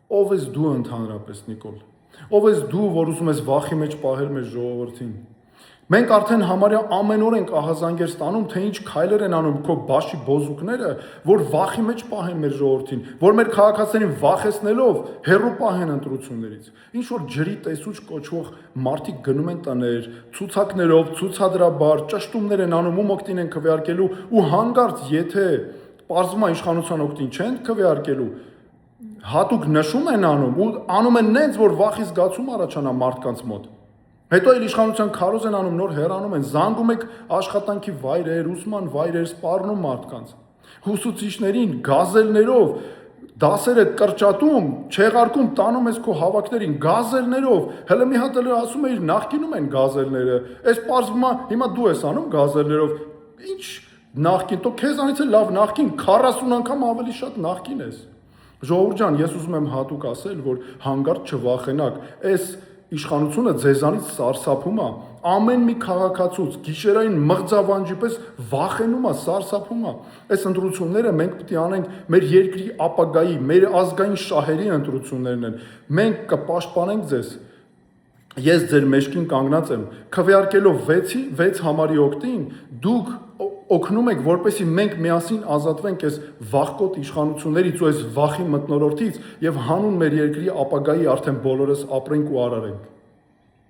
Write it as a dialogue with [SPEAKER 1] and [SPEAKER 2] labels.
[SPEAKER 1] Ով ես դու ընդհանրապես, Նիկոլ։ Ով ես դու, որ ուզում ես վախի մեջ պահել մեր ժողովրդին։ Մենք արդեն համարյա ամեն օր ենք ահազանգեր ստանում, թե ինչ քայլեր են անում քո բաշի բոզուկները, որ վախի մեջ պահեն մեր ժողովրդին, որ մեր քաղաքացիներին վախեցնելով հեռու պահեն ընտրություններից։ Ինչ որ ջրի տեսուչ կոչվող մարդիկ գնում են տներ, ցուցակներով, ցուցադրաբար, ճշտումներ են անում, ում օգտին են քվեարկելու ու հանկարծ եթե պարզվում է իշխանության օգտին չեն քվեարկելու, հատուկ նշում են անում ու անում են նենց, որ վախի զգացում առաջանա մարդկանց մոտ։ Հետո էլ իշխանության քարոզ են անում, նոր հեռանում են, զանգում եք աշխատանքի վայրեր, ուսման վայրեր, սպառնում մարդկանց։ Հուսուցիչներին, գազելներով, դասերը կրճատում, չեղարկում, տանում ես քո հավաքներին, գազելներով, հələ մի հատ էլ ասում էիր նախկինում են գազելները, այս պարզվում է հիմա դու ես անում գազելներով, ինչ նախկին, դու քեզանից էլ լավ նախկին, 40 անգամ ավելի շատ նախկին ես։ Ժողովուրդ ջան, ես ուզում եմ հատուկ ասել, որ հանկարծ չվախենաք, այս իշխանությունը ձեզանից սարսափում է, ամեն մի քաղաքացուց գիշերային մղձավանջի պես վախենում է, սարսափում է։ Այս ընտրությունները մենք պետք է անենք մեր երկրի ապագայի, մեր ազգային շահերի ընտրություններն են։ Մենք կպաշտպանենք ձեզ։ Ես ձեր մեջքին կանգնած եմ, քվեարկելով 6 համարի օգտին, դուք օգնում եք, որպեսզի մենք միասին ազատվենք այս վախկոտ իշխանություններից ու այս վախի մթնոլորտից եւ հանուն մեր երկրի ապագայի արդեն բոլորս ապրենք ու արարենք։